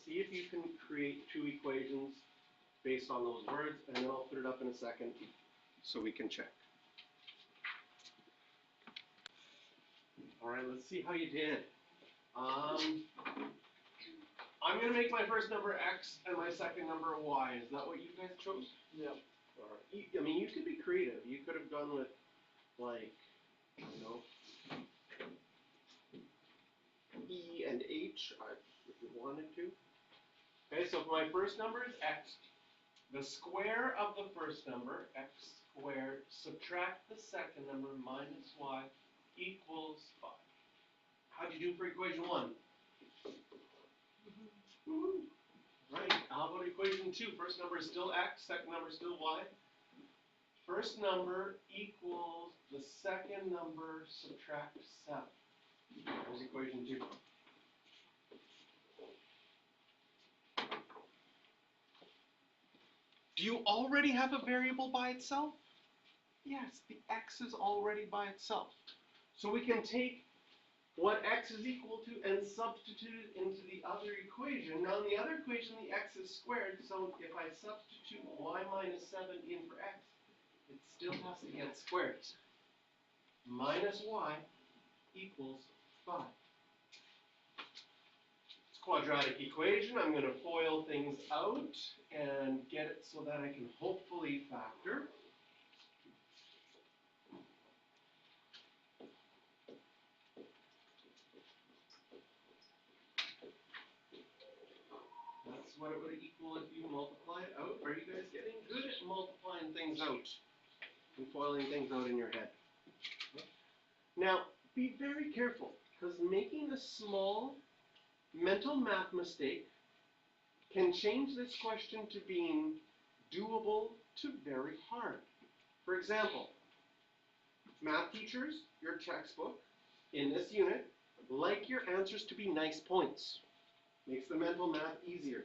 see if you can create two equations based on those words, and then I'll put it up in a second so we can check. All right, let's see how you did. I'm going to make my first number x and my second number y. Is that what you guys chose? Yeah. All right. I mean, you could be creative. You could have gone with, like, you know, E and H if you wanted to. Okay, so my first number is x. The square of the first number, x squared, subtract the second number minus y equals 5. How'd you do for equation 1? Woo-hoo. Right, how about equation 2? First number is still x, second number is still y. First number equals the second number subtract 7. There's equation 2. Do you already have a variable by itself? Yes, the x is already by itself. So we can take what x is equal to and substitute it into the other equation. Now in the other equation, the x is squared, so if I substitute y minus 7 in for x, it still has to get squared. Minus y equals 5. It's a quadratic equation. I'm going to FOIL things out and get it so that I can hopefully factor. That's what it would equal if you multiply it out. Are you guys getting good at multiplying things out and foiling things out in your head? Now, be very careful, because making a small mental math mistake can change this question to being doable to very hard. For example, math teachers, your textbook, in this unit, like your answers to be nice points. Makes the mental math easier.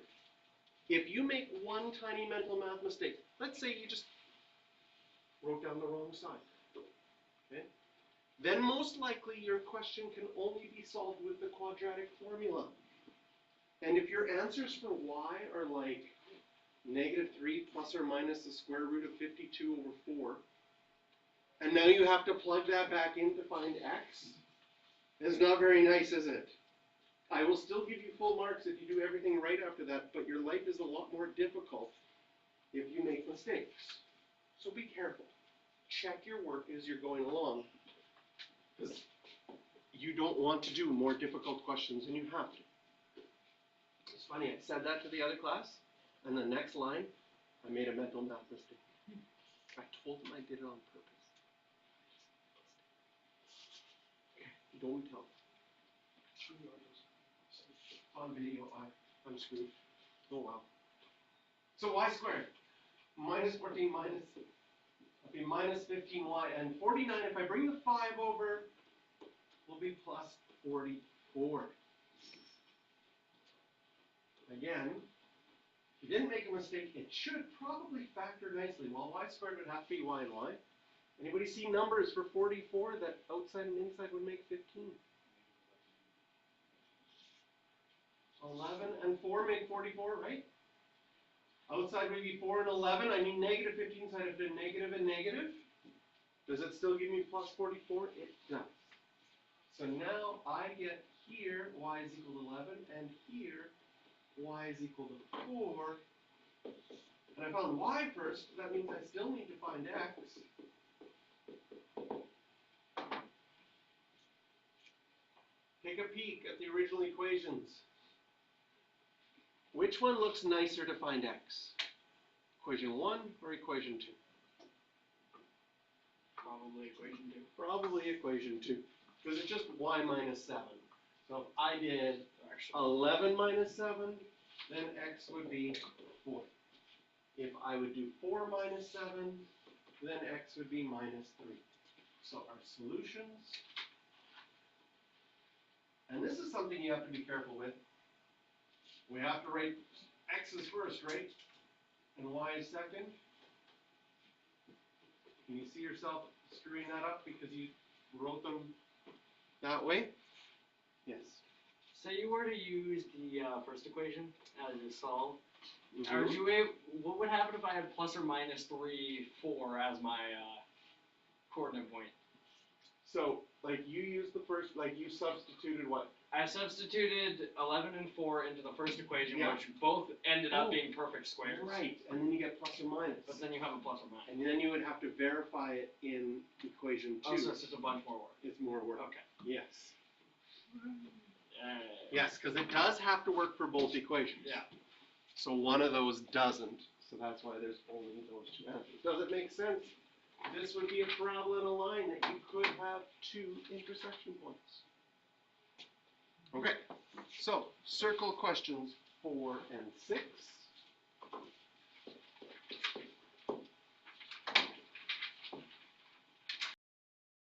If you make one tiny mental math mistake, let's say you just wrote down the wrong side, okay? Then most likely your question can only be solved with the quadratic formula. And if your answers for y are like -3 plus or minus the square root of 52 over 4, and now you have to plug that back in to find x, it's not very nice, is it? I will still give you full marks if you do everything right after that, but your life is a lot more difficult if you make mistakes. So be careful. Check your work as you're going along, because you don't want to do more difficult questions than you have to. It's funny, I said that to the other class, and the next line, I made a mental math mistake. I told them I did it on purpose. Okay, don't tell them. On video, I'm screwed. Oh wow. So y squared, minus 14 minus, it'll be minus 15y, and 49, if I bring the 5 over, will be plus 44. Again, if you didn't make a mistake, it should probably factor nicely. Well, y squared would have to be y and y. Anybody see numbers for 44 that outside and inside would make 15? 11 and 4 make 44, right? Outside would be 4 and 11. I need negative 15, so I'd have been negative and negative. Does it still give me plus 44? It does. So now I get here y is equal to 11, and here y is equal to 4. And I found y first. That means I still need to find x. Take a peek at the original equations. Which one looks nicer to find x? Equation 1 or equation 2? Probably equation 2. Probably equation 2, because it's just y minus 7. So if I did 11 minus 7, then x would be 4. If I would do 4 minus 7, then x would be minus 3. So our solutions, and this is something you have to be careful with. We have to write x's first, right? And y is second. Can you see yourself screwing that up because you wrote them that way? Yes. say you were to use the first equation as you solve. Mhm. Are you what would happen if I had plus or minus 3, 4 as my coordinate point? So, like, you used the first, like, you substituted what? I substituted 11 and 4 into the first equation, Yeah. which both ended up being perfect squares. Right, and then you get plus or minus. But then you have a plus or minus. And then you would have to verify it in equation 2. Oh, so it's just a bunch more work. It's more work. Okay. Yes. Uh, Yes, because it does have to work for both equations. Yeah. So one of those doesn't, so that's why there's only those two answers. Does it make sense? This would be a parabola in a line that you could have 2 intersection points. Okay, so circle questions 4 and 6.